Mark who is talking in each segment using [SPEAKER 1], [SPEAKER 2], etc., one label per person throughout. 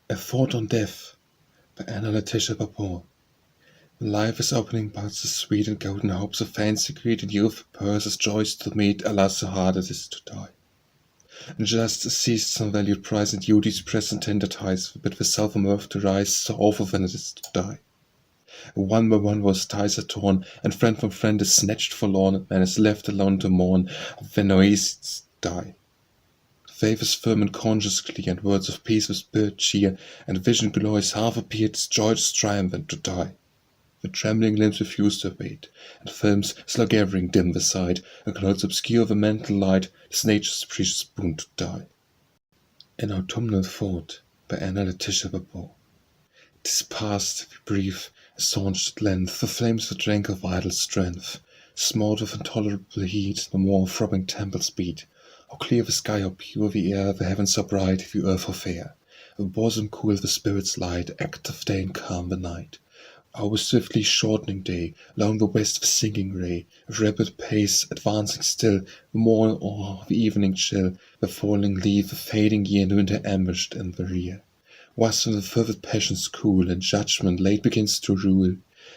[SPEAKER 1] A Thought on Death by Laetitia. When life is opening buds, the sweet and golden hopes of fancy greet, and youth purses joys to meet, alas, so hard it is to die. And just as seized some valued prize, and duty's present tender ties forbid with self and worth to rise, so awful when it is to die. One by one those ties are torn, and friend from friend is snatched forlorn, and man is left alone to mourn when oases die. Faith is firm and conscience clear, and words of peace with spirit cheer, and vision glories half appeared, joy is triumphant to die. The trembling limbs refuse to abate, and films slow gathering dim the sight, and clouds obscure the mental light, 'tis nature's precious boon to die. An Autumnal Thought by Laetitia. 'Tis past, we breathe, a staunch at length, the flames that drank of vital strength, smote with intolerable heat, no more throbbing temples beat. How clear the sky, how pure the air, the heavens so bright, the earth how fair. The bosom cool, the spirit's light, active day and calm the night. Our swiftly shortening day, along the west the sinking ray, with rapid pace advancing still, the morn awe, the evening chill, the falling leaf, the fading year, and winter ambushed in the rear. Thus when the fervid passions cool, and judgment late begins to rule,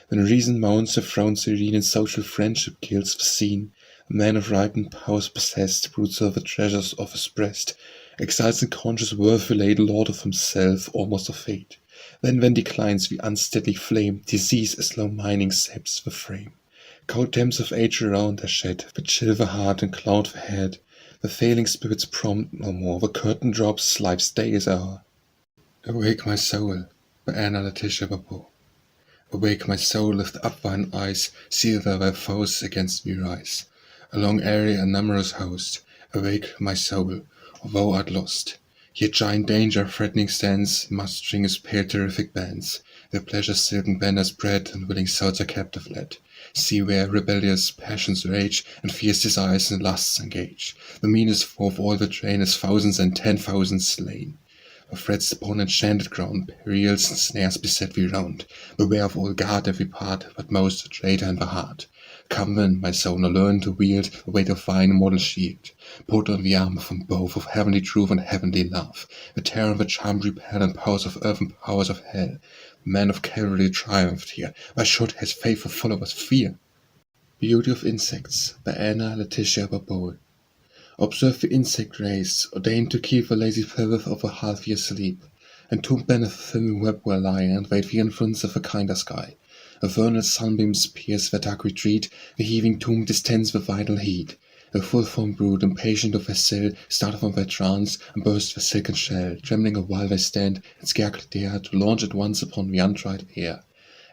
[SPEAKER 1] when reason mounts her throne serene, and social friendship gilds the scene, a man of ripened powers possessed, broods over the treasures of his breast, exiles in conscious worth relate, lord of himself, almost of fate. Then when declines the unsteady flame, disease as low mining saps the frame. Cold temps of age around are shed, that chill the heart and cloud the head. The failing spirits prompt no more, the curtain drops, life's day is o'er. Awake my soul, by Laetitia. Awake my soul, lift up thine eyes, see there thy foes against thee rise. A long airy and numerous host, awake my soul, or thou art lost. Yet giant danger threatening stands, mustering his pale terrific bands. Their pleasure's silken banners spread, and willing souls are captive led. See where rebellious passions rage, and fierce desires and lusts engage. The meanest foe of all the train is thousands and 10,000 slain. The threats upon enchanted ground, perils and snares beset thee round. Beware of all guard every part, but most a traitor in the heart. Come then, my soul, now learn to wield the weight of thine immortal shield. Put on the armor from both of heavenly truth and heavenly love. The terror and the charm repel, and powers of earth and powers of hell. The man of cavalry triumphed here. Why should his faithful followers fear? Beauty of Insects by Laetitia. Observe the insect race, ordained to keep the lazy pilloweth of a half-year sleep, entombed beneath a filmy web where lie, and wait the influence of a kinder sky. A vernal sunbeams pierce their dark retreat, the heaving tomb distends the vital heat. A full-formed brood, impatient of their cell, start from their trance, and burst their silken shell, trembling a while they stand, and scarcely dare to launch at once upon the untried air.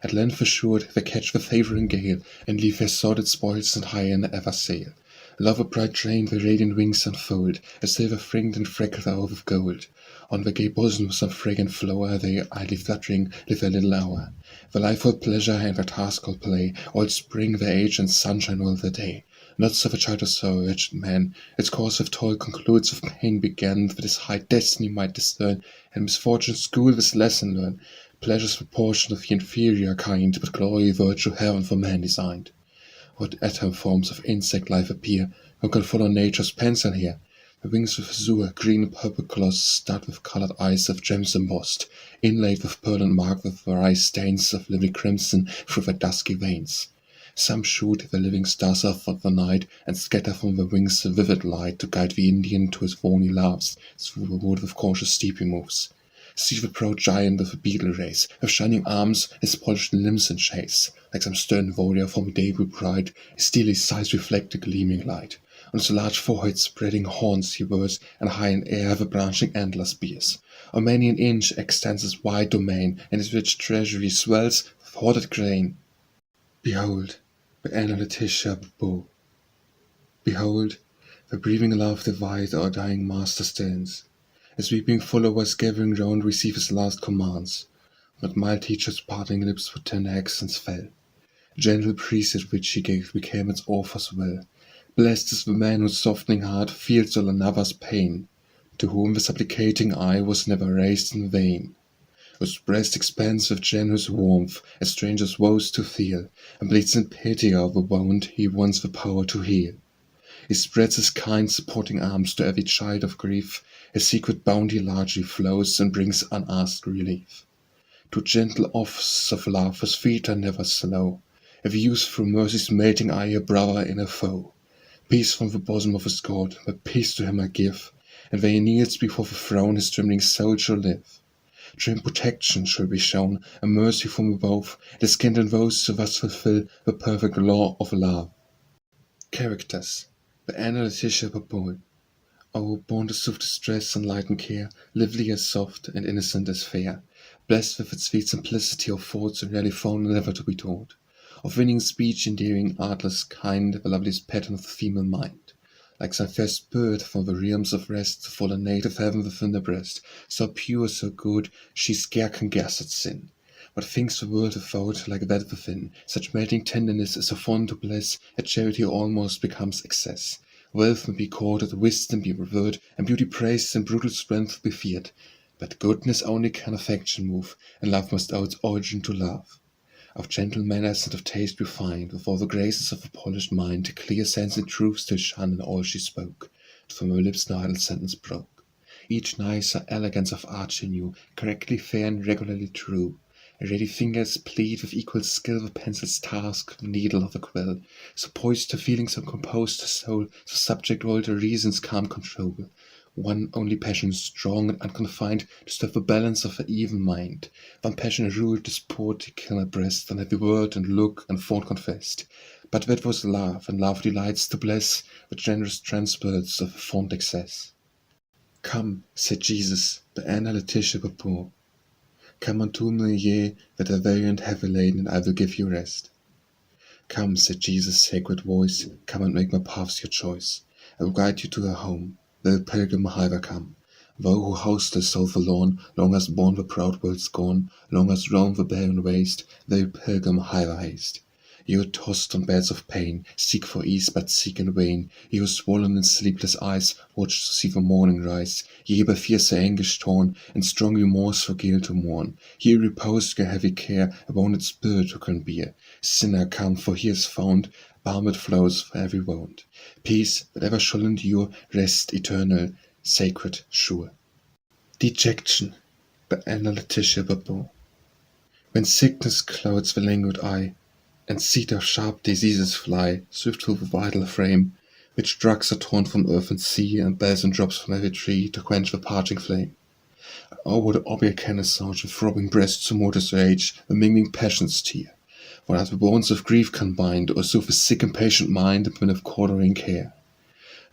[SPEAKER 1] At length assured, they catch the favouring gale, and leave their sordid spoils and high in ever sail. Love a bright train, their radiant wings unfold, as silver fringed and freckled are with gold. On the gay bosom some fragrant flower, they idly fluttering live their little hour. The life full pleasure and their task all play, all spring their age and sunshine all their day. Not so the child of sorrow, wretched man, its course of toil concludes with pain began, that his high destiny might discern, and misfortune school this lesson learn. Pleasure's the portion of the inferior kind, but glory, virtue, heaven for man designed. What atom forms of insect life appear, who can follow nature's pencil here? The wings with azure, green and purple gloss, studded with coloured eyes of gems embossed, inlaid with pearl and marked with various stains of living crimson through their dusky veins. Some shoot the living stars off of the night, and scatter from the wings a vivid light to guide the Indian to his thorny loves through the wood with cautious steep he moves. See the proud giant of a beetle race, with shining arms, his polished limbs in chase. Like some stern warrior formidable pride, his steely sides reflect the gleaming light. On his large forehead spreading horns he wears, and high in air the branching antlers bears. On many an inch extends his wide domain, and his rich treasury swells with hoarded grain. Behold, by Laetitia. Behold, the breathing love divide our dying master stands. His weeping followers gathering round receive his last commands. But mild teacher's parting lips with tender accents fell. Gentle precept which he gave became its author's will. Blessed is the man whose softening heart feels all another's pain, to whom the supplicating eye was never raised in vain, whose breast expands with generous warmth a stranger's woes to feel, and bleeds in pity over the wound he wants the power to heal. He spreads his kind supporting arms to every child of grief. His secret bounty largely flows and brings unasked relief. To gentle offers of love his feet are never slow. He views through mercy's melting eye a brother in a foe. Peace from the bosom of his God, but peace to him I give, and where he kneels before the throne his trembling soul shall live. To him protection shall be shown, and mercy from above, his kind and woes to thus fulfill the perfect law of love. Characters by Anna Laetitia Barbauld. Oh, born to soothe distress and lighten care, lively as soft and innocent as fair, blessed with its sweet simplicity of thoughts and rarely found and never to be taught, of winning speech, endearing, artless, kind, the loveliest pattern of the female mind. Like some fair spirit from the realms of rest, to fall a native heaven within the breast, so pure, so good, she scarce can guess at sin. But thinks the world without, like that within, such melting tenderness is a fond to bless, that charity almost becomes excess. Wealth may be courted, wisdom be revered, and beauty praised, and brutal strength be feared. But goodness only can affection move, and love must owe its origin to love. Of gentle manners and of taste refined, with all the graces of a polished mind, clear sense and truth still shone in all she spoke, from her lips no idle sentence broke. Each nicer elegance of art she knew, correctly fair and regularly true. Her ready fingers plead with equal skill the pencil's task, the needle of the quill, so poised her feelings and composed her soul, so subject all to reason's calm control. One only passion strong and unconfined, to stir the balance of her even mind. One passion ruled despotic in her breast, on every word and look and thought confessed. But that was love, and love delights to bless with generous transports of a fond excess. Come, said Jesus, by Anna Laetitia Barbauld. Come unto me, ye that are weary and heavy laden, and I will give you rest. Come, said Jesus' sacred voice, come and make my paths your choice. I will guide you to her home, where the pilgrim hiver come. Thou who hostless so forlorn, long hast borne the proud world's scorn, long hast roamed the barren waste, there pilgrim hiver haste. You who tossed on beds of pain, seek for ease, but seek in vain. You who swollen in sleepless eyes, watch to see the morning rise. Ye by fierce anguish torn, and strong remorse for guilt to mourn. Here repose your heavy care, a wounded spirit who can bear. Sinner, come, for here is found balm that flows for every wound. Peace that ever shall endure, rest eternal, sacred, sure. Dejection by Anna Laetitia Barbauld. When sickness clouds the languid eye, and seed of sharp diseases fly swift through the vital frame, which drugs are torn from earth and sea, and balsam drops from every tree to quench the parching flame. Oh, what object can assuage a throbbing breast to mortis rage, the mingling passions tear? What as the bones of grief can bind, or soothe a sick impatient mind upon of cordering care?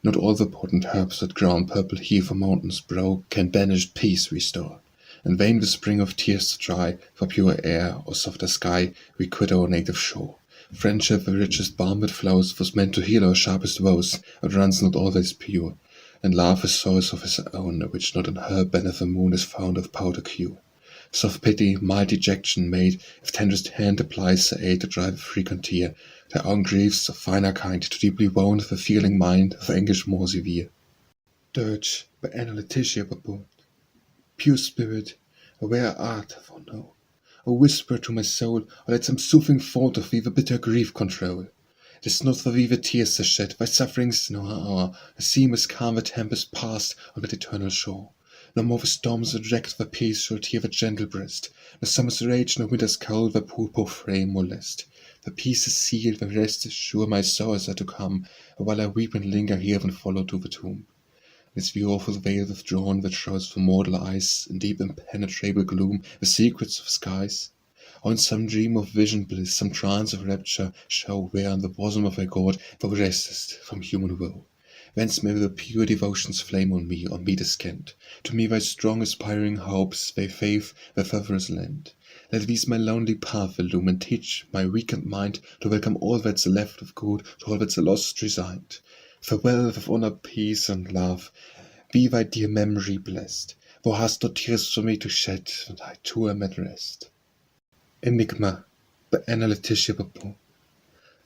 [SPEAKER 1] Not all the potent herbs that grow on purple heath or mountain's brow can banished peace restore. In vain the spring of tears to dry, for pure air or softer sky we quit our native shore. Friendship, the richest balm that flows, was meant to heal our sharpest woes, but runs not always pure. And love is source of his own, which not in her beneath the moon is found of power to cure. Soft pity, mild dejection made, if tenderest hand applies her aid to dry the frequent tear, their own griefs of finer kind, to deeply wound the feeling mind of anguish more severe. Dirge by Anna Laetitia Barbauld. Pure spirit, where art thou now? O whisper to my soul, or let some soothing thought of thee the bitter grief control. It is not for thee the tears are shed, thy sufferings no hour, the sea must calm the tempest past on that eternal shore. No more the storms that wrecked the peace shall tear the gentle breast, no summer's rage, no winter's cold, the poor frame molest. The peace is sealed, the rest is sure, my sorrows are to come, while I weep and linger here and follow to the tomb. This the awful veil withdrawn that shrouds from mortal eyes in deep impenetrable gloom the secrets of skies? Or in some dream of vision bliss, some trance of rapture, show where in the bosom of thy God thou restest from human woe. Whence may the pure devotion's flame on me descend, to me thy strong aspiring hopes, thy faith, thy favours lend. Let these my lonely path illume, and teach my weakened mind to welcome all that's left of good, to all that's lost resigned. Farewell with honour, peace, and love, be thy dear memory blessed. Thou hast no tears for me to shed, and I too am at rest. Enigma by Anna Laetitia Barbauld.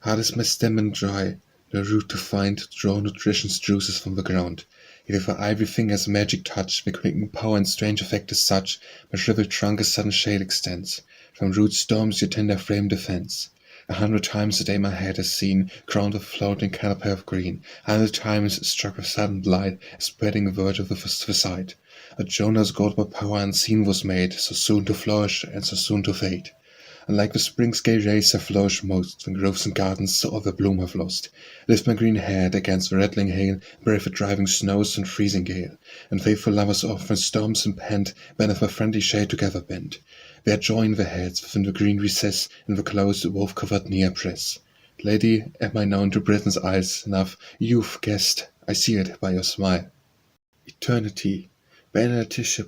[SPEAKER 1] Hard is my stem and dry, no root to find to draw nutrition's juices from the ground. Yet if her ivory finger's magic touch, my quickening power and strange effect is such, my shriveled trunk a sudden shade extends. From root storms your tender frame defends. 100 times a day my head is seen, crowned with floating canopy of green, 100 times struck with sudden light, spreading a verge of the sight. A Jonah's god by power unseen was made, so soon to flourish and so soon to fade. And like the spring's gay rays have flourished most, when groves and gardens so all their bloom have lost. Lift my green head against the rattling hail, brave the driving snows and freezing gale, and faithful lovers oft when storms impend, beneath my friendly shade together bend. There join their heads within the green recess, in the close wolf-covered near press. Lady, am I known to Britain's eyes enough? You've guessed, I see it by your smile. Eternity, by Laetitia.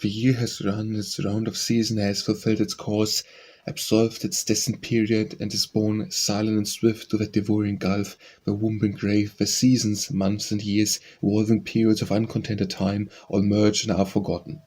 [SPEAKER 1] The year has run its round of season, has fulfilled its course, absolved its destined period, and is borne, silent and swift, to that devouring gulf, the womb and grave, where seasons, months, and years, evolving periods of uncontented time, all merge and are forgotten.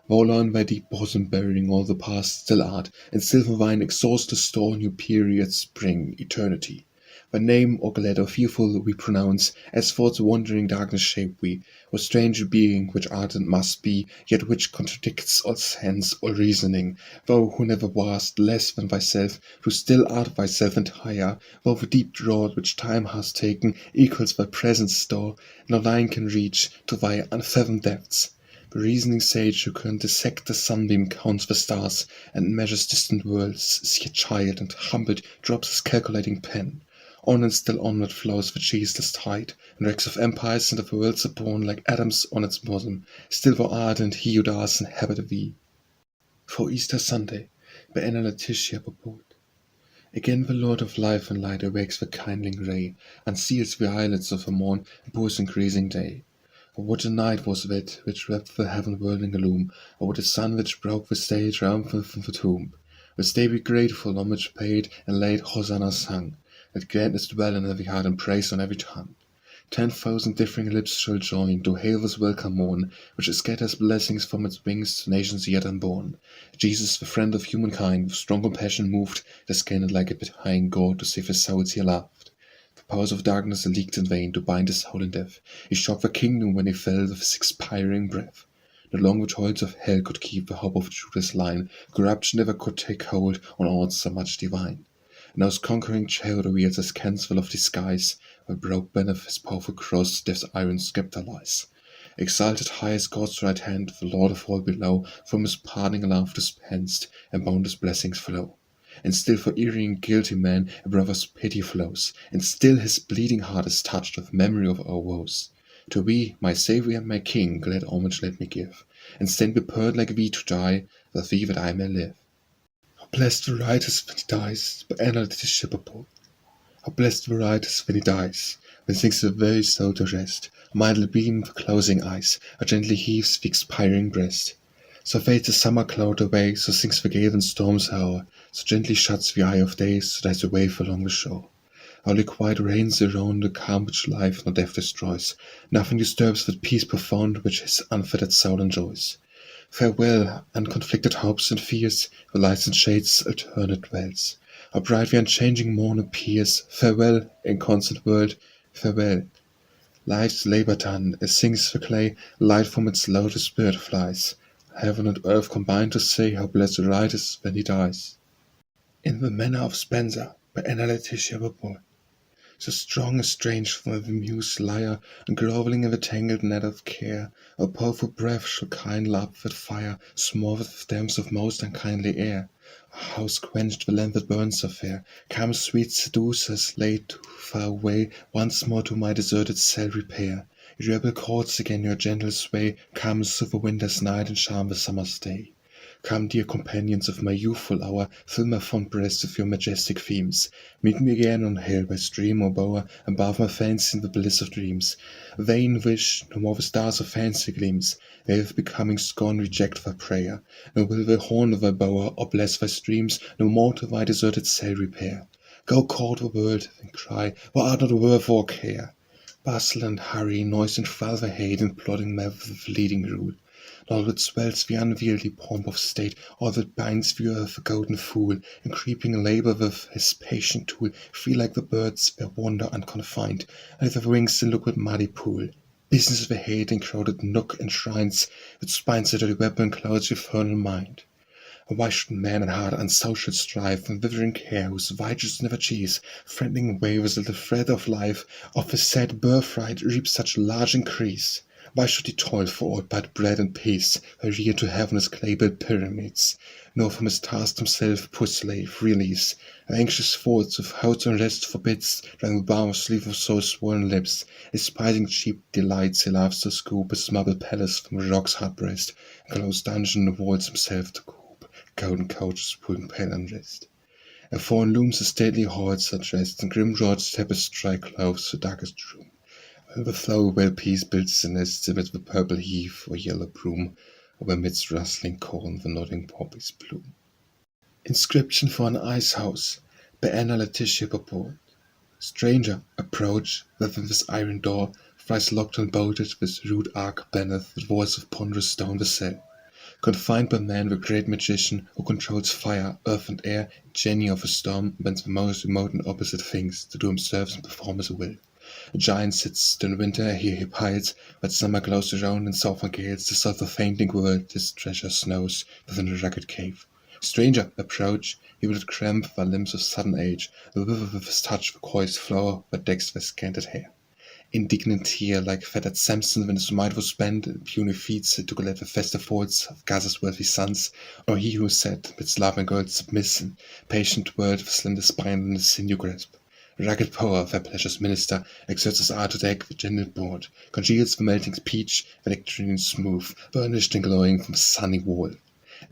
[SPEAKER 1] Forlorn thy deep bosom burying all the past still art, and still from thine exhausted store new periods spring, eternity. Thy name, or glad or fearful, we pronounce, as thoughts wandering darkness shape we, or strange being which art and must be, yet which contradicts all sense, all reasoning, thou who never wast less than thyself, who still art thyself entire, though the deep draught which time has taken equals thy present store, no line can reach to thy unfathomed depths. The reasoning sage who can dissect the sunbeam counts the stars, and measures distant worlds, see a child, and humbled drops his calculating pen. On and still onward flows the ceaseless tide, and wrecks of empires and of worlds are born like atoms on its bosom. Still thou art, and he who does inhabit thee. For Easter Sunday, by Anna Laetitia Barbauld. Again the Lord of life and light awakes the kindling ray, unseals the eyelids of the morn, and pours increasing day. Or what a night was that which wrapped the heaven world in gloom, or what a sun which broke the day triumphant from the tomb. This day be grateful, homage paid, and late Hosanna sung. Let gladness dwell in every heart and praise on every tongue. 10,000 differing lips shall join to hail this welcome morn, which scatters blessings from its wings to nations yet unborn. Jesus, the friend of humankind, with strong compassion moved, descended like a behind God to save his souls he loved. The powers of darkness leaked in vain to bind his soul in death. He shocked the kingdom when he fell with his expiring breath. Not long the toils of hell could keep the hope of Judas' line. Corruption never could take hold on aught so much divine. Now his conquering chariot wields his cancel of disguise, while broke beneath his powerful cross death's iron sceptre lies. Exalted high as God's right hand, the Lord of all below, from his pardoning love dispensed, and boundless blessings flow. And still for erring guilty man a brother's pity flows, and still his bleeding heart is touched with memory of our woes. To thee, my Saviour and my King, glad homage let me give, and stand prepared like thee to die, with thee that I may live. How blessed the writers when he dies, by Anna Laetitia Barbauld. How blessed the writers when he dies, when sinks the very soul to rest, a mindly beam the closing eyes, or gently heaves the expiring breast. So fades the summer cloud away, so sinks the gale and storm's hour, so gently shuts the eye of day, so dies the wave along the shore. Only quiet reigns around the calm which life nor death destroys, nothing disturbs that peace profound which his unfettered soul enjoys. Farewell, unconflicted hopes and fears, the lights and shades alternate dwells. How bright the unchanging morn appears, farewell, inconstant world, farewell. Life's labour done, as sinks the clay, light from its lotus spirit flies. Heaven and earth combine to say how blessed the right is when he dies. In the Manner of Spenser, by Anna Laetitia Barbauld. So strong and strange from the muse lyre, and grovelling in the tangled net of care, a powerful breath shall kind love that fire, smothered with damps of most unkindly air. A house quenched the lamp that burns so fair, come sweet seducers, laid too far away, once more to my deserted cell repair. Your rebel courts again your gentle sway, come soothe the winter's night and charm the summer's day. Come, dear companions of my youthful hour, fill my fond breast with your majestic themes. Meet me again on hill, by stream or bower, above my fancy in the bliss of dreams. Vain wish, no more the stars of fancy gleams, they with becoming scorn reject thy prayer. Nor will the horn of thy bower, or bless thy streams, no more to thy deserted cell repair. Go court the world, and cry, thou art not worth our care. Bustle and hurry, noise and foul thy hate, and plodding mouth with leading rule. Nor that swells the unwieldy pomp of state, or that binds the earth a golden fool, and creeping labour with his patient tool, free like the birds their wander unconfined, and with their wings in liquid muddy pool. Business of the hate in crowded nook and shrines, that spines a dirty weapon clouds your vernal mind. Why should man and heart unsocial strive from withering care whose vigils never cease, threatening waves till the thread of life of his sad birthright reap such large increase? Why should he toil for aught but bread and peace, rear to heaven his clay-built pyramids, nor from his task himself, poor slave, release? Anxious thoughts of house and rest forbids, drank the balm of sleep of so swollen lips, despising cheap delights he loves to scoop his marble palace from a rock's hard breast, and close dungeon walls himself to coop, golden couches pulling pale unrest. And foreign looms the stately halls addressed, and grim George's tapestry clothes the darkest room. The flower well peace builds the nest amid the purple heath or yellow broom, or amidst rustling corn the nodding poppies bloom. Inscription for an ice house by Anna Laetitia Barbauld. Stranger, approach, within this iron door, thrice locked and bolted, with rude arc beneath, the walls of ponderous stone the cell. Confined by man, the great magician, who controls fire, earth and air, genie of a storm, bends the most remote and opposite things, to do him service and perform his will. A giant sits, in winter here he hides, but summer glows around, and southern gales dissolve the fainting world, his treasure snows, within a rugged cave. Stranger, approach, he will cramp the limbs of sudden age, the wither with his touch the coarse flower, but decks the scanted hair. Indignant here, like fettered Samson when his might was spent, in puny feats to collect the festive faults of Gaza's wealthy sons, or he who sat, midst love and gold submissive, patient word with slender spine and his sinew grasp. Rugged power of their pleasure's minister exerts his art to deck the gentle board, congeals the melting peach, the nectarine smooth, burnished and glowing from sunny wall.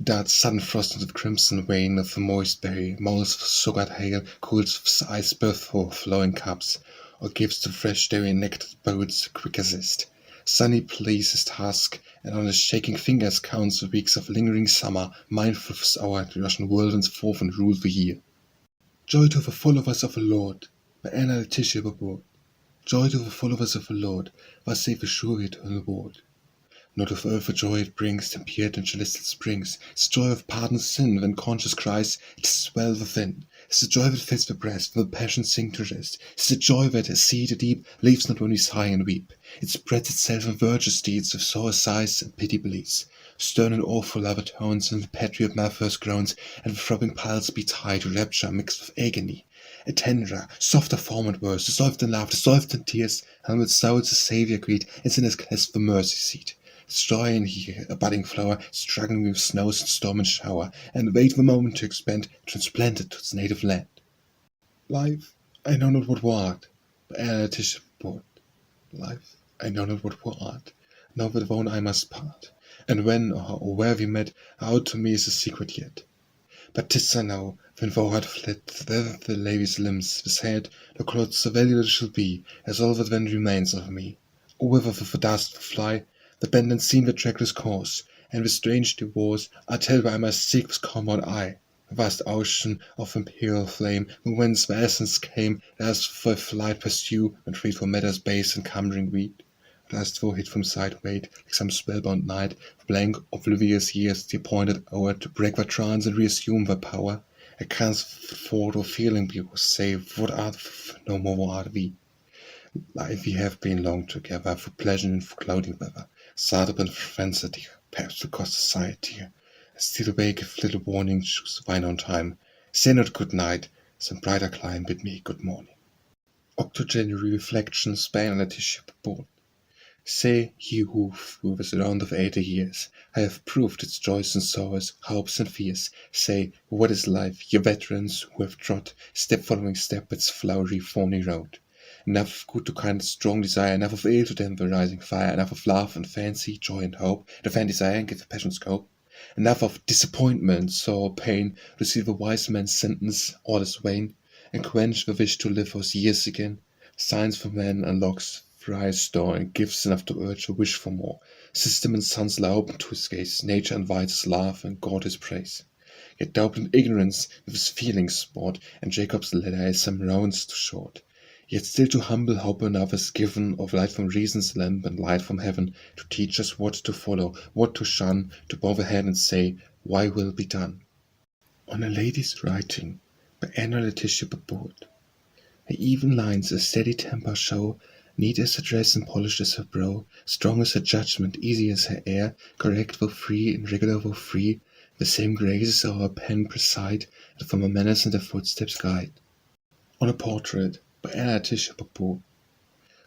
[SPEAKER 1] Darts sudden frost into the crimson vein of the moist berry, molds with sugared hail, cools with ice birth for flowing cups, or gives to fresh dairy nectar boats a quick assist. Sunny plays his task, and on his shaking fingers counts the weeks of lingering summer, mindful of his hour to rush in whirlwinds forth and rule the year. Joy to the followers of the Lord, by Anna Laetitia Barbauld. Joy to the followers of the Lord, was safe assure eternal ward. Not of earth the joy it brings, tempered in celestial springs, 'tis joy of pardoned sin, when conscience cries, 'tis well within. 'Tis the joy that fills the breast, when the passions sink to rest. 'Tis the joy that, as sea the deep, leaves not when we sigh and weep. It spreads itself in virtuous deeds, of sore sighs and pity bleeds. Stern and awful love atones, and the patriot Malthus groans, and the throbbing pulse beats high to rapture mixed with agony. A tenderer, softer form and worse, dissolved in love, dissolved in tears, and with souls the Saviour greet, and sinners clasp the mercy seat. Joy in here, a budding flower, struggling with snows and storm and shower, and wait the moment to expand, transplanted to its native land. Life, I know not what thou art, by Anna Laetitia Barbauld. Life, I know not what thou art, now with thou I must part, and when or where we met, out to me is a secret yet. But 'tis I know, when thou art fled, that the lady's limbs, this head, the clothes so valuable shall be, as all that then remains of me. O whither with the dust fly, the bend and seam the trackless course, and with strange divorce, I tell where I must seek with compound eye. A vast ocean of imperial flame, from whence the essence came, dost for flight pursue, and treat for matters base and cumbering weed. Dost thou hid from sight wait, like some spellbound knight, for blank oblivious years, the appointed hour, to break their trance and reassume their power? I canst thought or feeling be, save what art no more art we. Life we have been long together, for pleasure and for cloudy weather, sat up and friends dear, perhaps to cost society, and still awake if little warning choose wine on time. Say not good night, some brighter clime bid me good morning. Octogenery Reflections by Anna Laetitia Barbauld. Say, ye who, through this round of 80 years, have proved its joys and sorrows, hopes and fears, say, what is life, ye veterans who have trod, step following step, its flowery, thorny road? Enough of good to kind and strong desire, enough of ill to damp the rising fire, enough of love and fancy, joy and hope, to fan desire and give the passion scope. Enough of disappointment, sorrow, pain, to see the wise man's sentence, all is vain, and quench the wish to live those years again. Science for man unlocks Fry's door, and gives enough to urge a wish for more. System and suns lie open to his gaze, nature invites his love, and God his praise. Yet doubt and ignorance with his feelings sport, and Jacob's ladder is some rounds too short. Yet still to humble hope enough is given, of light from reason's lamp and light from heaven, to teach us what to follow, what to shun, to bow the head and say, why will be done. On a Lady's Writing, by Anna Laetitia Barbauld. Her even lines a steady temper show, neat as her dress and polished as her brow, strong as her judgment, easy as her air, correct though free and regular though free, The same graces our pen preside, and from our manners and their footsteps guide. On a portrait by Laetitia.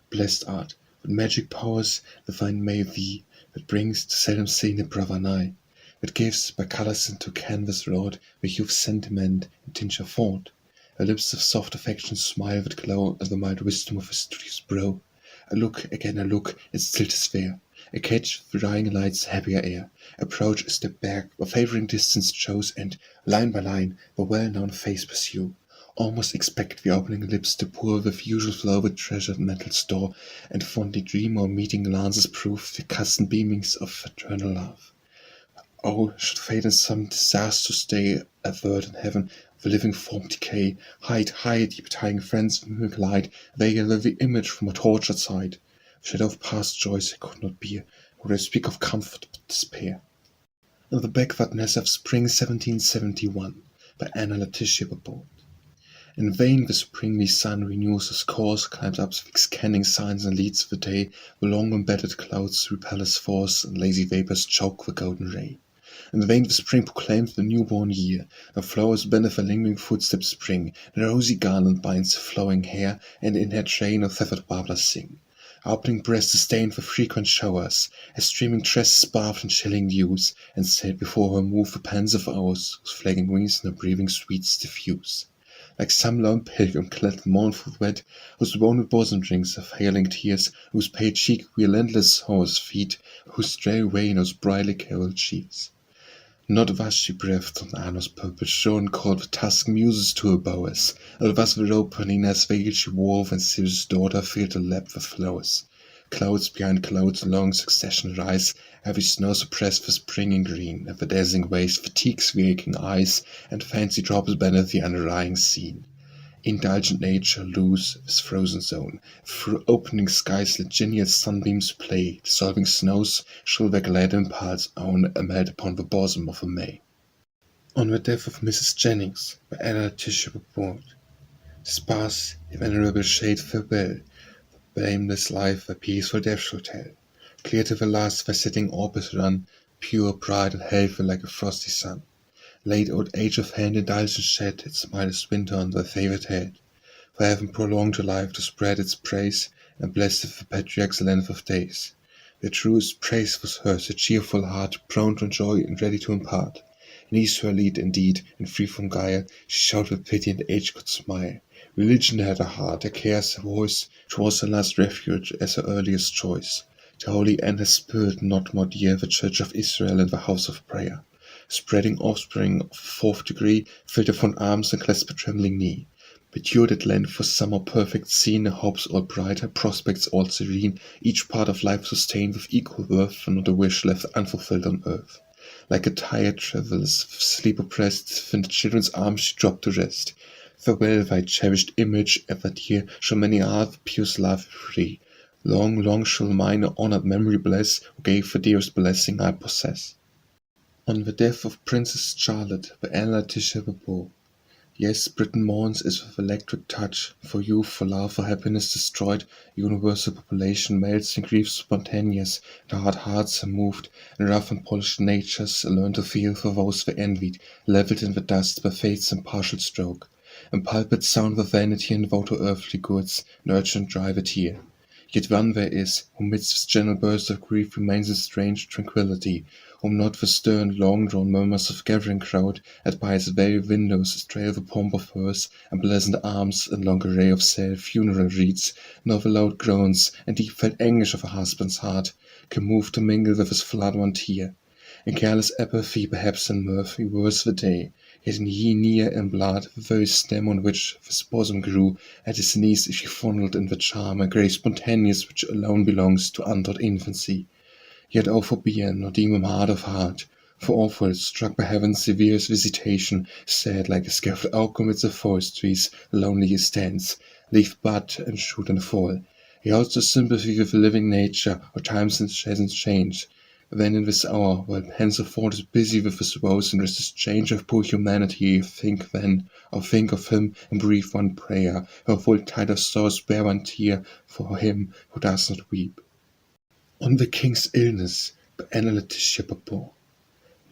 [SPEAKER 1] Blessed art, with magic powers divine may thee, that brings to seldom seen a brother nigh, that gives by colours into canvas wrought, where youth's sentiment and tincture fought. Her lips of soft affection smile with glow, and the mild wisdom of her studious brow. A look, again a look, and still 'tis fair. A catch the dying light's happier air. Approach, a step back, a favouring distance chose, and, line by line, the well-known face pursue. Almost expect the opening lips to pour with usual flow with treasured mental store, and fondly dream or meeting glances prove the accustomed beamings of fraternal love. Oh, should fate in some disaster stay, avert in heaven the living form decay, hide, deep dying friends of mimic light, veil the image from a tortured sight. Shadow of past joys I could not bear, would I speak of comfort but despair. The Backwardness of Spring 1771 by Laetitia. In vain the springly sun renews his course, climbs up the scanning signs and leads the day, the long embedded clouds repel his force, and lazy vapours choke the golden ray. In vain the spring proclaims the newborn year, the flowers bend with her lingering footsteps spring, the rosy garland binds her flowing hair, and in her train of feathered warblers sing. Her opening breast is stained with frequent showers, her streaming tresses bathed in chilling dews, and said before her move the pensive hours, whose flagging wings no breathing sweets diffuse. Like some lone pilgrim clad in mournful wet, whose wonted bosom drinks of failing tears, whose pale cheek relentless horse feet, whose stray way knows brightly caroled cheers. Not thus she breathed on Arno's purple shore, called the tusk muses to her bowers, or thus the robe Nina's veil she wore when Zeus' daughter filled her lap with flowers. Clouds behind clouds in long succession rise, heavy snow suppressed the springing green, and the dazzling waves fatigues the aching eyes, and fancy drops beneath the undying scene. Indulgent nature loose this frozen zone, through opening skies let genial sunbeams play, dissolving snows shall their glad impulse own, and melt upon the bosom of a May. On the Death of Mrs Jennings by Laetitia. Sparse, if venerable shade farewell, blameless life a peaceful death shall tell. Clear to the last thy setting orbit run, pure, bright, and healthy like a frosty sun. Late old age of hand indulgence shed its mildest winter on thy favoured head. For heaven prolonged your life to spread its praise, and blessed the patriarch's length of days. The truest praise was hers, a cheerful heart, prone to enjoy and ready to impart. In ease her lead, indeed, and free from guile, she showed with pity and age could smile. Religion had her heart, her cares her voice, 'twas her last refuge as her earliest choice. To holy and her spirit not more dear, the Church of Israel and the house of prayer. Spreading offspring of fourth degree, filled her fond arms and clasped her trembling knee. Matured at length for some more perfect scene, her hopes all bright, her prospects all serene, each part of life sustained with equal worth, and not a wish left unfulfilled on earth. Like a tired traveller, with sleep oppressed, in the children's arms she dropped to rest. Farewell, thy cherished image, ever dear, shall many hours pious love free. Long, long shall mine honoured memory bless, who gave the dearest blessing I possess. On the Death of Princess Charlotte by Laetitia. Yes, Britain mourns as with electric touch, for youth, for love, for happiness destroyed, universal population melts in grief spontaneous, and hard hearts are moved, and rough and polished natures learn to feel for those they envied, levelled in the dust by fate's impartial stroke. And pulpits sound with vanity and vow to earthly goods, and urgent drive a tear. Yet one there is, who midst this general burst of grief remains in strange tranquillity, whom not the stern, long-drawn murmurs of gathering crowd, at by his very windows trail the pomp of hearse, and blazoned arms, and long array of sad funeral wreaths, nor the loud groans, and deep-felt anguish of a husband's heart, can move to mingle with his flood one tear. In careless apathy, perhaps in mirth, reverse the day, yet in ye near in blood, the very stem on which his bosom grew, at his knees she fondled in the charm and grace spontaneous which alone belongs to untaught infancy. Yet oh forbear, nor deem him hard of heart, for awful, struck by heaven's severest visitation, sad like a scaffold oak amidst the forest trees, lonely he stands, leaf bud and shoot and fall. He holds the sympathy with living nature, or time's incessant change. Then in this hour, while pensive thought is busy with his woes and restless change of poor humanity, think then, or think of him, and breathe one prayer, or full tide of sorrow spare one tear, for him who does not weep. On the King's Illness by Laetitia.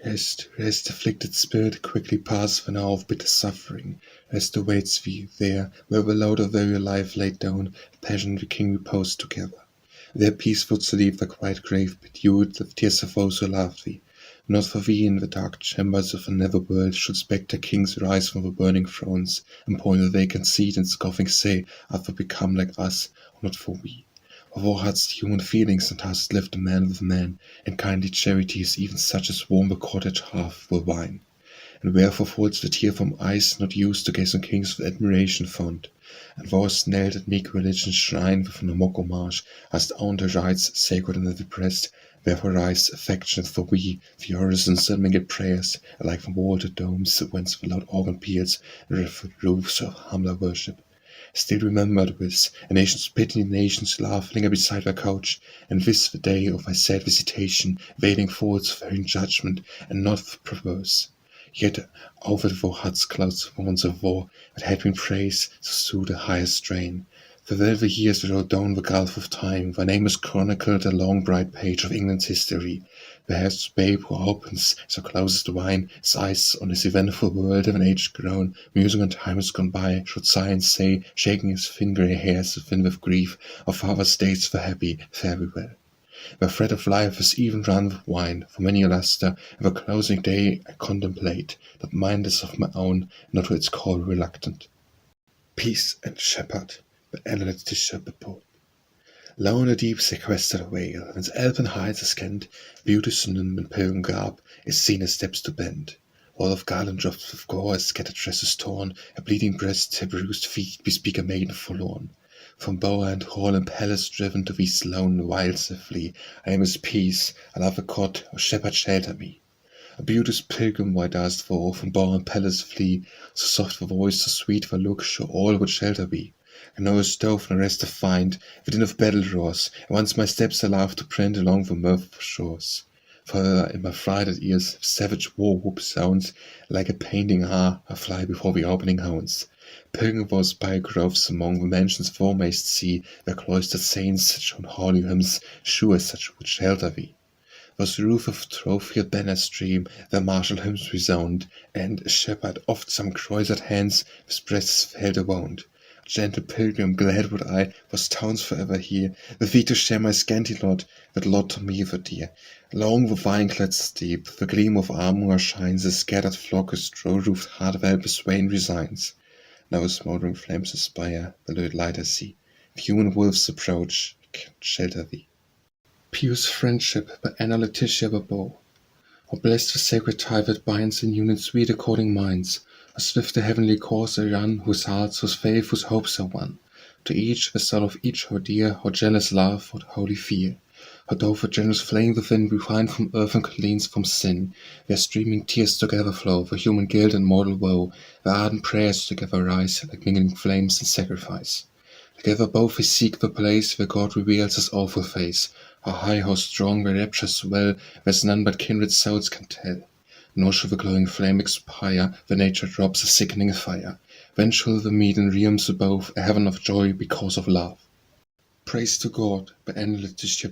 [SPEAKER 1] Rest, rest, afflicted spirit, quickly pass the hour of bitter suffering. Rest awaits thee, there, where the load of very life laid down, the passion the king reposed together. There peaceful sleep the quiet grave bedewed the tears of those who loved thee. Not for thee in the dark chambers of the nether world should spectre kings rise from the burning thrones, and point a vacant seat and scoffing say, art thou become like us, or not for we? For thou hadst human feelings, and hast lived a man with man, and kindly charities even such as warm the cottage hearth with wine. And wherefore falls the tear from eyes not used to gaze on kings with admiration fond? And thou hast knelt at meek religion's shrine with an mock homage, hast owned her rites sacred in thy breast. Therefore rise, affectionate for we, the orisons and mingled prayers, alike from vaulted domes, whence the loud organ peals, and rift roofs of humbler worship. Still remembered with a nation's pity, nation's love, linger beside thy couch, and this the day of thy sad visitation, veiling faults for in judgment, and not for perverse. Yet over thou hadst clouds once of war, that had been praised to soothe a higher strain. For there the years rode down the gulf of time, thy name is chronicled a long bright page of England's history. Perhaps babe who opens so closest wine his eyes on this eventful world of an age grown, musing on times gone by, should sigh and say, shaking his thin grey hairs thin with grief, our father's days were happy, fare we well. The thread of life is even run with wine, for many a lustre, and the closing day I contemplate, that mind is of my own, not to its call reluctant. Peace and Shepherd, by Laetitia. Low in the deep sequestered vale, whence elfin heights are scant, beauty's nymph in pilgrim garb is seen as steps to bend. All of garland drops with gore, her scattered tresses torn, her bleeding breast, her bruised feet bespeak a maiden forlorn. From bower and hall and palace driven to these lone wilds I flee. I am his peace, I love a cot, or shepherd shelter me. A beauteous pilgrim, why darst thou from bower and palace flee? So soft the voice, so sweet the look, sure all would shelter be. I know a stove no rest to find, the din of battle roars, and once my steps I love to print along the mirthful shores. For in my frighted ears savage war whoop sounds, like a painting I fly before the opening hounds. Pilgrim was by groves among the mansions thou mayst see, where cloistered saints shown holy hymns, sure such would shelter thee. Those roof of trophied banners stream, their martial hymns resound, and a shepherd oft some croised hands with breasts felt awound. Gentle pilgrim, glad would I was towns forever here, with thee to share my scanty lot, that lot to me were dear. Along the vine-clad steep, the gleam of armour shines, a scattered flock a straw-roofed hardwell beswain resigns. Now smouldering flames aspire, the lurid light I see, if human wolves approach, I cannot shelter thee. Pious Friendship, by Laetitia. How blest the sacred tie that binds in union sweet according minds! How swift the heavenly course they run, whose hearts, whose faith, whose hopes are one. To each, the soul of each, how dear, how jealous love, what holy fear! How doth the generous flame within refine from earth and cleanse from sin, where streaming tears together flow for human guilt and mortal woe, where ardent prayers together rise, like mingling flames in sacrifice. Together both we seek the place where God reveals his awful face. How high, how strong, where raptures swell, where's none but kindred souls can tell. Nor shall the glowing flame expire, where nature drops a sickening fire. When shall the meet in realms above, a heaven of joy because of love? Praise to God, by Laetitia.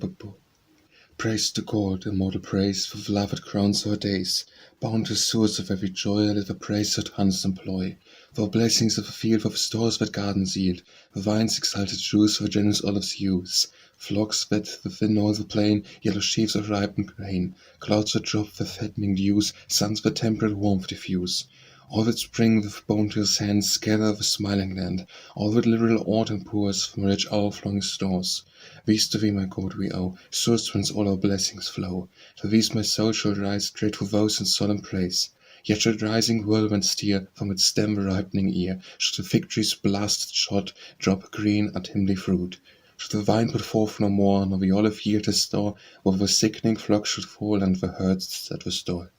[SPEAKER 1] Praise to God, immortal praise, for the love that crowns our days. Boundless source of every joy, let the praise our tongues employ. For blessings of the field, for the stores that gardens yield, the vine's exalted juice, for generous olives' use. Flocks that within all the plain, yellow sheaves of ripened grain, clouds that drop the fattening dews, suns that temperate warmth diffuse. All that spring with bounteous hands gather the smiling land, all that liberal autumn pours from rich overflowing stores. These to thee, my God, we owe, source whence all our blessings flow. To these my soul shall rise, grateful vows and solemn praise. Yet should rising whirlwind steer from its stem the ripening ear, should the fig tree's blasted shot drop green untimely fruit. Should the vine put forth no more, nor the olive yield his store, where the sickening flock should fall, and the herds that restore.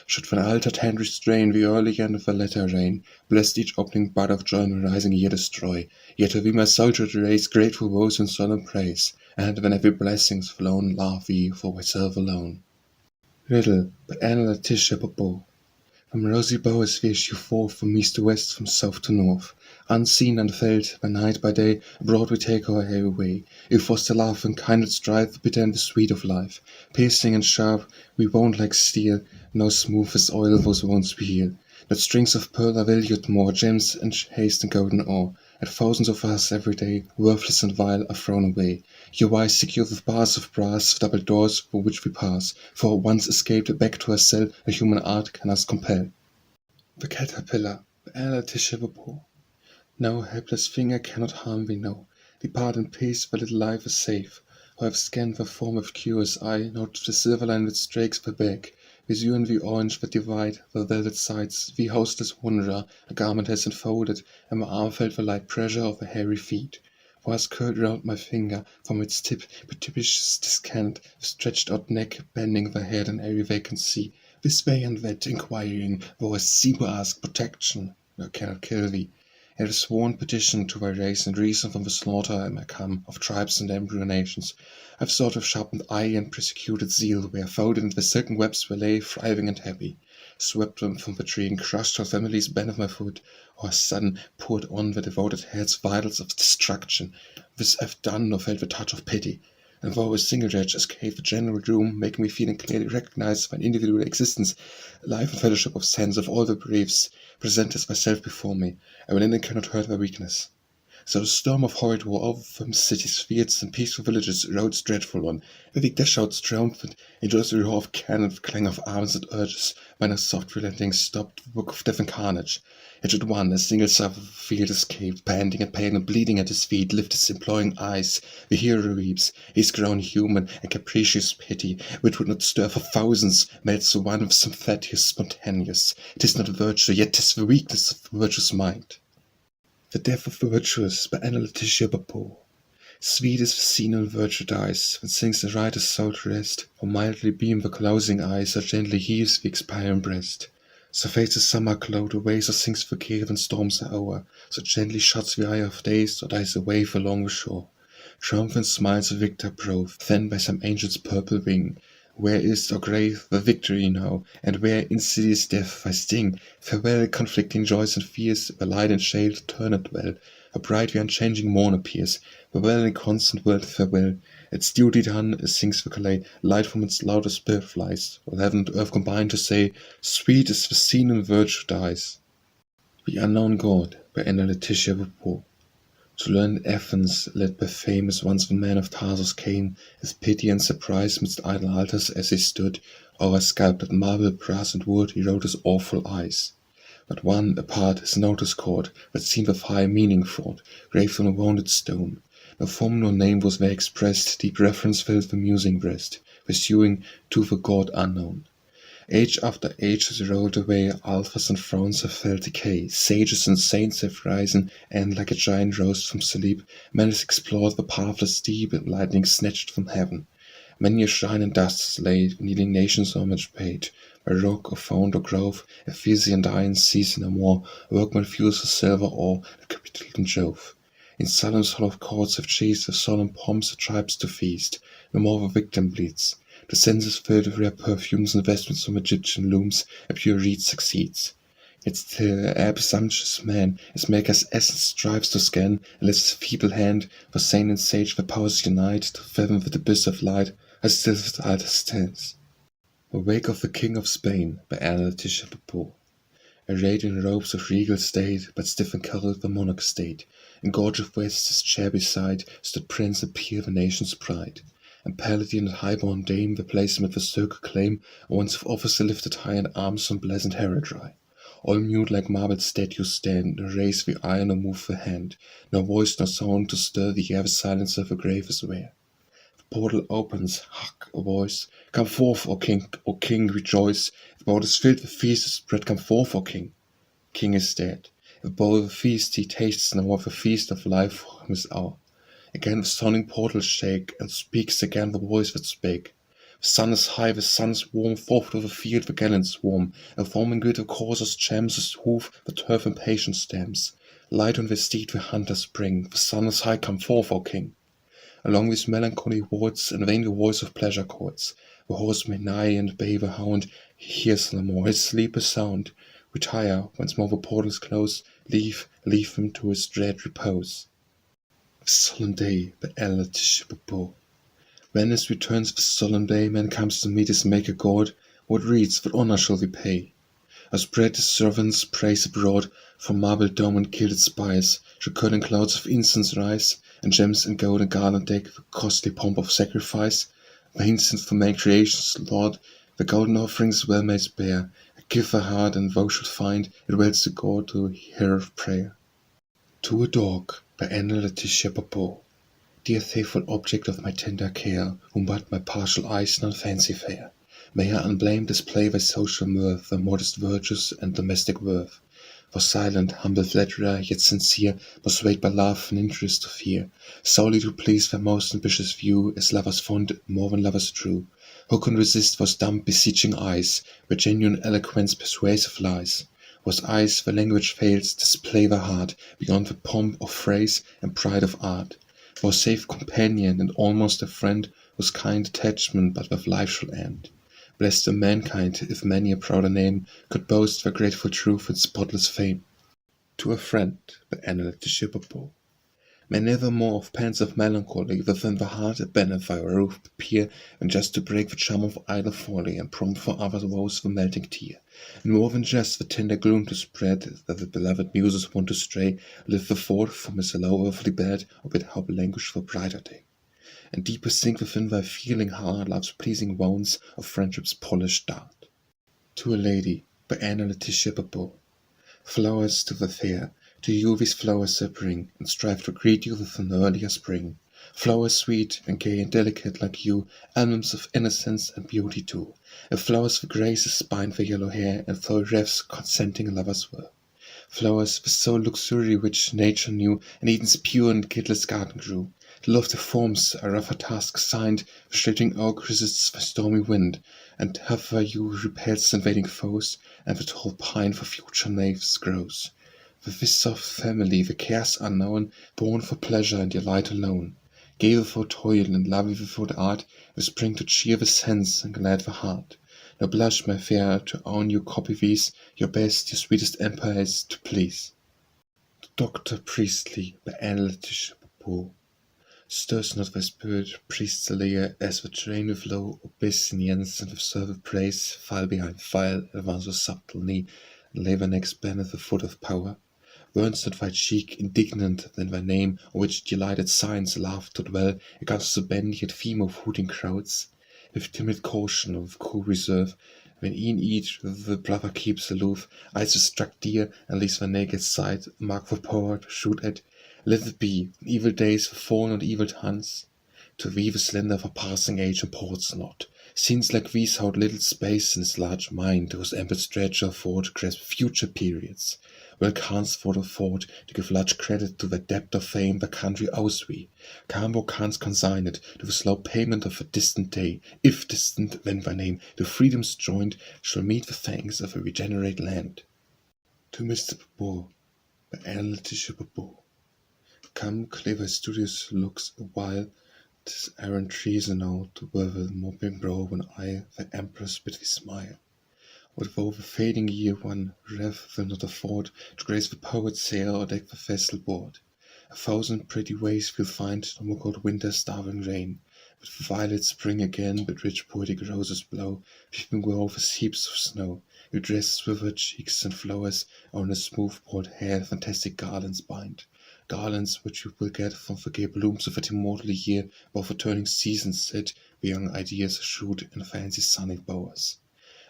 [SPEAKER 1] Should from altered hand restrain the early and the latter rain, blessed each opening bud of joy and rising year destroy. Yet to thee my soul should raise grateful vows and solemn praise, and when every blessing's flown, love thee for thyself alone. Riddle, by Laetitia. From rosy bowers we issue forth, from east to west, from south to north. Unseen, unfelt, by night, by day, abroad we take our heavy way. We foster love and kindred strive, the bitter and the sweet of life. Piercing and sharp, we wound like steel, No smooth as oil those wounds we heal, not strings of pearl are valued more, gems and haste and golden ore, and thousands of us every day, worthless and vile, are thrown away. Your eyes secured with bars of brass, double doors through which we pass, for once escaped back to our cell, a human art can us compel. The caterpillar, the Laetitia Baupot. No helpless finger cannot harm we know. Depart in peace, the little life is safe. Who have scanned the form with curious eye, note the silver line that strakes the back. With you and the orange that divide the velvet sides, the hostless wanderer, a garment has enfolded, and my arm felt the light pressure of the hairy feet. For has curled round my finger, from its tip, the tipish descant, the stretched out neck, bending the head in airy vacancy, this way and that, inquiring, though a zebra ask protection, I cannot kill thee. It is sworn petition to thy race and reason from the slaughter am I come, of tribes and embryo nations. I've sought with sharpened eye and persecuted zeal, where folded in the silken webs we lay, thriving and happy. Swept them from the tree and crushed our families beneath my foot, or sudden poured on the devoted heads vitals of destruction. This I've done, nor felt the touch of pity. And though a single judge escaped the general doom, making me feel and clearly recognize my individual existence, life and fellowship of sense of all the briefs, presenteth myself before me, and within it cannot hurt my weakness. So the storm of horrid war over from cities, fields, and peaceful villages rode dreadful on, with their shouts triumphant, and just the roar of cannon, the clang of arms and urges, when a soft relenting stopped the book of death and carnage. Yet should one, a single sufferer of the field escaped, panting and pale and bleeding at his feet, lift his imploring eyes. The hero weeps, his grown human and capricious pity, which would not stir for thousands, melts the one with sympathetic spontaneous. 'Tis not virtue, yet 'tis the weakness of the virtuous mind. The Death of Virtuous by Laetitia Baupot. Sweet is the scene when virtue dies, when sinks the writer's soul to rest, for mildly beam the closing eyes, so gently heaves the expiring breast. So fades the summer cloud away, so sinks the gale when storms are o'er, so gently shuts the eye of days, or dies away along the shore. Triumphant smiles the victor prove, fanned by some angel's purple wing. Where is, O grave, the victory now, and where insidious death thy sting? Farewell, conflicting joys and fears, the light and shade turn at well. A bright the unchanging morn appears, farewell in constant world farewell. Its duty done, it sinks the clay, light from its louder spirit flies, while heaven and earth combine to say, sweet is the scene when virtue dies. The Unknown God by Laetitia Baupot. To learned Athens, led by fame as once the man of Tarsus came, with pity and surprise midst idol altars as he stood, o'er sculptured marble, brass and wood he wrote his awful eyes. But one, apart, his notice caught, that seemed of high meaning fraught, graved on a wounded stone. No form nor name was there expressed, deep reverence filled the musing breast, pursuing to the God unknown. Age after age has rolled away, altars and thrones have felt decay, sages and saints have risen, and like a giant rose from sleep, man has explored the pathless deep, and lightning snatched from heaven. Many a shrine in dust is laid, kneeling nations homage paid. By rock or fount or grove, Ephesian iron sees no more, workman fuels the silver ore, the capital in Jove. In Solemn's hollow courts have chased with solemn pomps the tribes to feast, no more the victim bleeds. The senses filled with rare perfumes and vestments from Egyptian looms, a pure reed succeeds. Yet still a presumptuous man, his maker's essence strives to scan, and lets his feeble hand, for saint and sage the powers unite, to fathom the abyss of light, as still the altar stands. The Wake of the King of Spain by Laetitia Baupot. Arrayed in robes of regal state, but stiff and cold the monarch stayed. In gorgeous waist his chair beside stood Prince and Peer, the nation's pride. And Paladin and high-born dame, the place amid the circle claim, once of officer lifted high in arms from pleasant heraldry. All mute like marble statues stand, nor raise the eye nor move the hand, nor voice nor sound to stir the air, the silence of the grave is rare. The portal opens, hark, a voice, come forth, O King, rejoice, the bowl is filled with feast, spread, come forth, O King. King is dead, the bowl of a feast he tastes now, of a feast of life for him is hour. Again the sounding portals shake, and speaks again the voice that spake. The sun is high, the sun is warm, forth to the field the gallants swarm, and forming good the coursers champs his hoof, the turf impatient stamps. Light on their steed the hunters spring, the sun is high, come forth, O King. Along these melancholy wards, in vain the voice of pleasure courts. The horse may nigh and bay the hound, he hears no more his sleep is sound. Retire, once more the portals close, leave him to his dread repose. The solemn day by Laetitia Baupot. Venice returns the solemn day, man comes to meet his maker God, What reads, what honour shall we pay? Or spread his servants' praise abroad, from marble dome and gilded spires shall curling clouds of incense rise, and gems and gold and garland deck the costly pomp of sacrifice. Vain for man creation's Lord, the golden offerings well may spare. A gift for heart and woe should find, it waits to God to hear of prayer. To a Dog, by Anna Laetitia Barbauld. Dear faithful object of my tender care, whom but my partial eyes not fancy fair, may I unblamed display thy social mirth, thy modest virtues and domestic worth. For silent, humble flatterer, yet sincere, must wait by love and interest to fear, solely to please thy most ambitious view, as lovers fond more than lovers true. Who can resist those dumb beseeching eyes, where genuine eloquence persuasive lies? Whose eyes, where language fails, display the heart, beyond the pomp of phrase and pride of art. For safe companion and almost a friend, whose kind attachment but with life shall end. Blessed are mankind, if many a prouder name could boast their grateful truth and spotless fame. To a Friend, by Anna Laetitia Barbauld. May never more of pensive melancholy within the heart a banner for a roof appear, than just to break the charm of idle folly, and prompt for others' woes the melting tear. And more than just the tender gloom to spread, that the beloved muses want to stray, lift the thought from his low earthly bed, or bid hope languish for brighter day. And deeper sink within thy feeling heart love's pleasing wounds of friendship's polished dart. To a Lady, by Anna Laetitia Barbauld. Flowers to the fair, to you these flowers I bring, and strive to greet you with an earlier spring. Flowers sweet and gay and delicate like you, emblems of innocence and beauty too. And flowers for graces bind the yellow hair, and throw wreaths consenting lovers were. Flowers with so luxury which nature knew, and Eden's pure and guiltless garden grew. The lofty forms a rougher task assigned, the shading oak resists the stormy wind, and heifer yew repels invading foes, and the tall pine for future nymphs grows. With this soft family the cares are known, born for pleasure and delight alone. Gay without toil and lovely without art, we spring to cheer the sense and glad the heart. Now blush, my fair, to own you copy these, your best, your sweetest empires to please. To Doctor Priestley, by Anna Laetitia Barbauld. Stirs not thy spirit, priestly, as the train with low obeisance and with servile praise, file behind file, advance with subtle knee, and lay thy neck span at the foot of power? Burns not thy cheek indignant than thy name, on which delighted signs laugh to dwell against the band yet theme of hooting crowds? With timid caution or with cool reserve, when e'en each the brother keeps aloof, eyes the struck deer, and leaves thy naked side, mark for power to shoot at, let it be, in evil days for fawn and evil tongues. To thee the slender for passing age imports not. Scenes like these hold little space in his large mind, whose ample stature afford to grasp future periods. Well canst thou afford to give large credit to the debt of fame the country owes thee. Calm thou canst consign it to the slow payment of a distant day, if distant, when thy name, to freedom's joined, shall meet the thanks of a regenerate land. To Mr Barbauld, by Anna Laetitia Barbauld. Come, clear thy studious looks awhile, 'tis errant treason now to wear the mopping brow when I, the empress, bid thee smile. What though the fading year one wreath will not afford to grace the poet's sail or deck the festal board? A thousand pretty ways we'll find, no more cold winter's starving rain. But the violets spring again, but rich poetic roses blow, peeping where over heaps of snow. Your dress with her cheeks and flowers, on a smooth broad hair fantastic garlands bind. Garlands which you will get from the gay blooms of that immortal year, above the turning seasons set, where young ideas shoot in fancy's sunny bowers.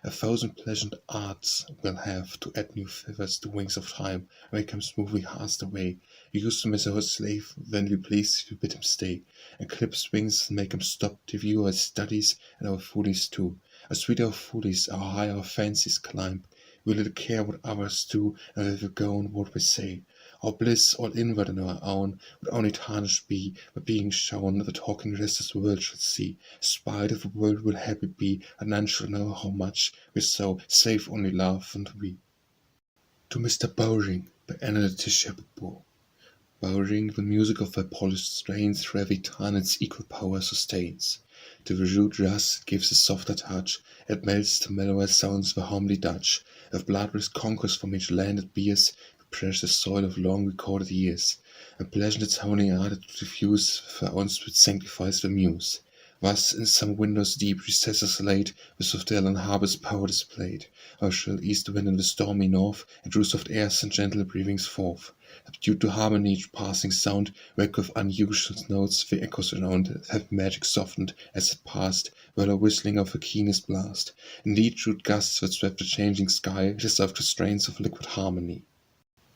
[SPEAKER 1] A thousand pleasant arts will have to add new feathers to wings of time, make him smoothly cast away. You used him as our slave, when we please you bid him stay, and clip his wings and make him stop to view our studies and our follies too. As sweet our follies, how high our fancies climb, we little care what others do, and where we go and what we say. Our bliss, all inward and our own, would only tarnished be by being shown the talking restless world should see. Spite of the world will happy be, and none shall know how much we so, save only love and we. To Mr Bowring, by Anna Laetitia Barbauld. Bowring, the music of thy polished strains through every tone its equal power sustains. To the rude rust it gives a softer touch, it melts to mellower sounds the homely Dutch. Of bloodless conquest from each land it bears, precious soil of long recorded years, and pleasant its honing art to diffuse, for own sweet sanctifies the muse. Thus in some window's deep recesses laid, with soft dell and harbor's power displayed, our shrill east wind in the stormy north, and drew soft airs and gentle breathings forth, subdued to harmony each passing sound, wake with unusual notes the echoes around, that have magic softened, as it passed, while a whistling of the keenest blast, indeed rude gusts that swept the changing sky, dissolved to strains of liquid harmony.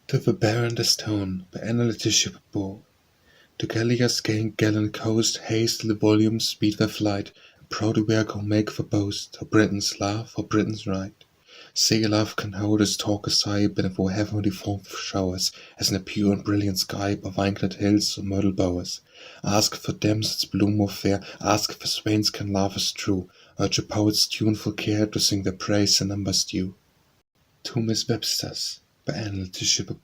[SPEAKER 1] To the Baron Destonne, by Laetitia. To Gallia's gay gallant coast, haste the volumes, speed their flight, and proudly we go make the boast, of Britain's love, or Britain's right. Say love can hold its talk aside, but for heavenly form of showers, as in a pure and brilliant sky, by vine-clad hills or myrtle bowers. Ask for damsels bloom more fair, ask if the swains can love as true, urge a poet's tuneful care to sing their praise in numbers due. To Miss Webster's, by Laetitia.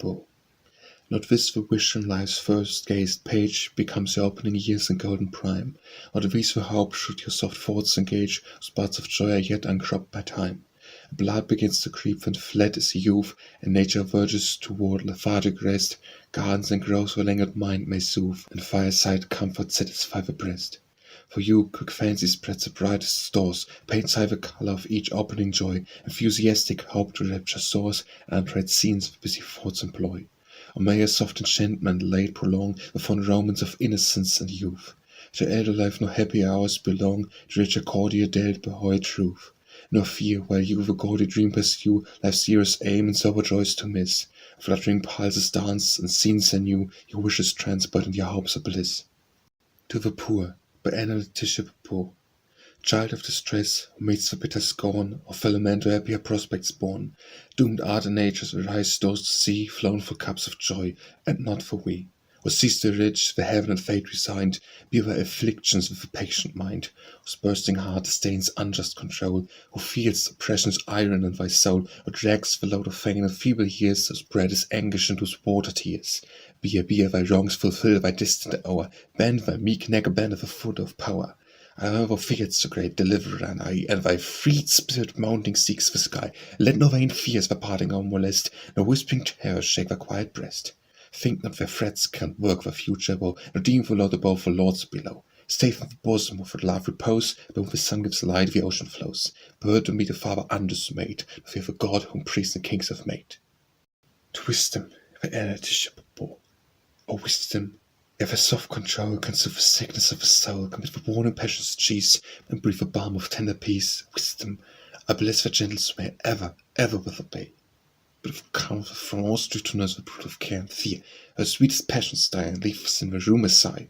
[SPEAKER 1] Not this the wish in life's first gazed page becomes your opening years in golden prime, or the these the hope should your soft thoughts engage, whose buds of joy are yet uncropped by time. Blood begins to creep when fled is youth, and nature verges toward lethargic rest, gardens and groves where languid mind may soothe, and fireside comfort satisfy the breast. For you, quick fancy spreads the brightest stores, paints high the color of each opening joy, enthusiastic hope to rapture soars, and untried scenes of busy thoughts employ. Or may a soft enchantment late prolong the fond romance of innocence and youth. To elder life no happy hours belong, to richer cordial dealt by hoary truth. Nor fear, while you the gaudy dream pursue, life's serious aim and sober joys to miss. Fluttering pulses dance, and scenes anew, your wishes transport and your hopes of bliss. To the poor, by Laetitia. Child of distress, who meets the bitter scorn of fellow men to happier prospects born, doomed art and nature's rise doors to see, flown for cups of joy, and not for we. Or sees the rich, the heaven and fate resigned, bear their afflictions with a patient mind, whose bursting heart disdains unjust control, who feels oppression's iron in thy soul, or drags the load of vain and feeble years, or spread his anguish into water tears. Bear thy wrongs, fulfill thy distant hour, bend thy meek neck, bend the foot of power. I never feared so great deliverer nigh, and thy freed spirit mounting seeks the sky. Let no vain fears the parting hour molest, no whispering terrors shake the quiet breast. Think not their threats can work the future woe, nor deem the Lord above the lords below. Safe in the bosom of the love repose, but when the sun gives light the ocean flows. Bird to meet the father undismayed, nor fear the God whom priests and kings have made. To wisdom, by Laetitia. O wisdom, if soft control can soothe the sickness of the soul, commit the worn passions cease, and breathe the balm of tender peace, wisdom, I bless the gentle sway ever, ever will obey. But if comfort from all strict to nurse the brood of care and fear, her sweetest passions die, and leave us in the room a sigh.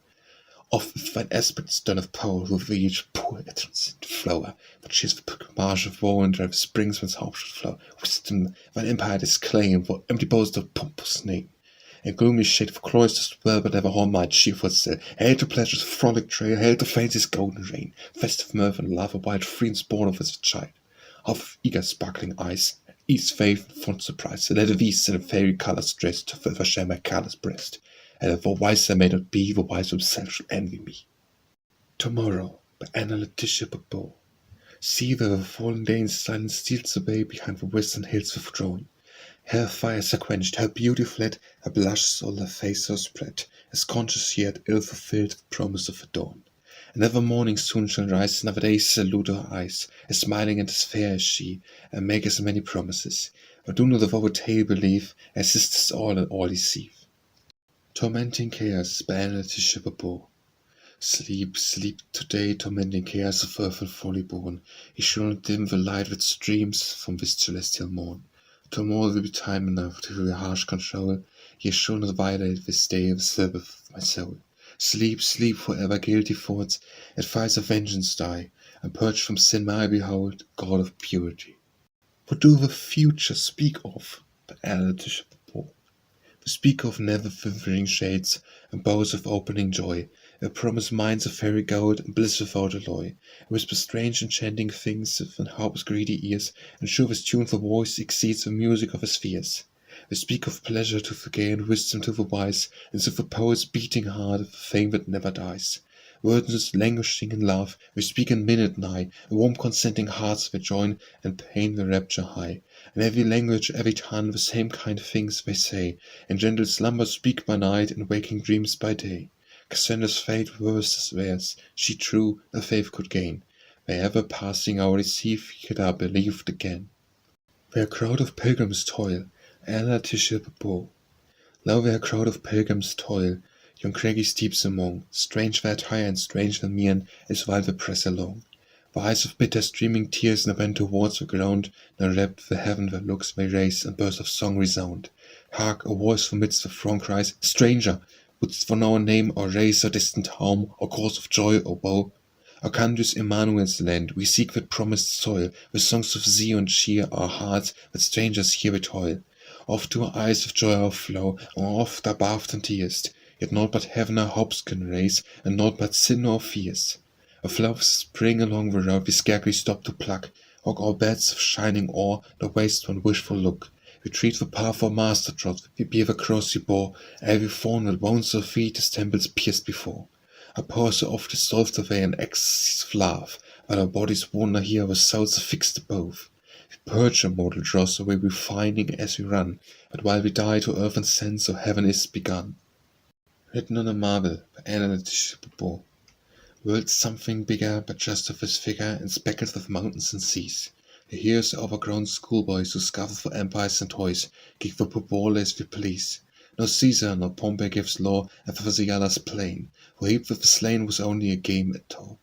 [SPEAKER 1] Oft with thine aspects done of power will reach poor utterance into flower, but she is the pilgrimage of woe, and drive springs whence hope should flow. Wisdom, thine empire disclaim, for empty boast of pompous name. In gloomy shade of cloisters dwell, but never harm my cheerful still. Hail to pleasure's frolic trail, hail to fancy's golden rain, festive mirth and love, a wild freedom born of its child. Of eager sparkling eyes, ease faith and fond surprise, let these in fairy colours dressed, to further share my careless breast. And for wise I may not be, the wise himself shall envy me. Tomorrow, by Laetitia. See where the fallen day in silence steals away behind the western hills withdrawn. Her fires are quenched, her beauty fled, her blushes all her face so spread, as conscious she had ill fulfilled the promise of the dawn. Another morning soon shall rise, another day salute her eyes, as smiling and as fair as she, and make as many promises. But do not of our tale believe, as sisters all and all deceive. Tormenting Cares, by Laetitia. Sleep, sleep today, tormenting cares of earth and folly born. He shall not dim the light that streams from this celestial morn. Tomorrow will be time enough to feel your harsh control. Ye shall not violate this day of Sabbath of my soul. Sleep, sleep forever, guilty thoughts, at fires of vengeance die, and purged from sin may I behold, God of purity. What do the future speak of? But Laetitia. We speak of never withering shades, and bows of opening joy, a promise minds of fairy gold, and bliss without alloy, and whisper strange enchanting things within hope's greedy ears, and sure his tuneful voice exceeds the music of his fears. We speak of pleasure to the gay and wisdom to the wise, and of the poet's beating heart of fame that never dies. Words languishing in love, we speak in minute nigh, and warm consenting hearts we join, and pain the rapture high. And every language, every tongue, the same kind things they say, and gentle slumbers speak by night, and waking dreams by day. Cassandra's fate worse as theirs, she true the faith could gain. Wherever passing our receive, yet are believed again. Where a crowd of pilgrims toil, and Laetitia Barbauld. Lo, where a crowd of pilgrims toil, yon craggy steeps among, strange their attire and strange their mien, as while they press along. The eyes of bitter streaming tears, nor bend towards the ground, nor rapt the heaven where looks may raise, and bursts of song resound. Hark, a voice from midst the throng cries, Stranger! Wouldst thou know a name, or raise a distant home, or cause of joy or woe? Our country's Emmanuel's land, we seek that promised soil, with songs of Zion cheer our hearts, that strangers here we toil. Oft to our eyes of joy overflow, and oft are bathed in tears, yet naught but heaven our hopes can raise, and naught but sin our fears. Of flowers spring along the road we scarcely stop to pluck, hog our beds of shining ore, nor waste one wishful look. We tread the path our master trod, we bear the cross he bore, every thorn that wounds our feet his temples pierced before. Our powers so oft dissolved away in ecstasies of love, while our bodies wander here with souls affixed above. We purge our mortal dross away refining as we run, but while we die to earth and sense, so heaven is begun. Written on a marble by Laetitia Barbauld. World's something bigger, but just of his figure, and speckled with mountains and seas. The heroes are overgrown schoolboys who scuffle for empires and toys, kick for Barbauld as we please. No Caesar nor Pompey gives law, and for the others plain, who heap with the slain was only a game at toy.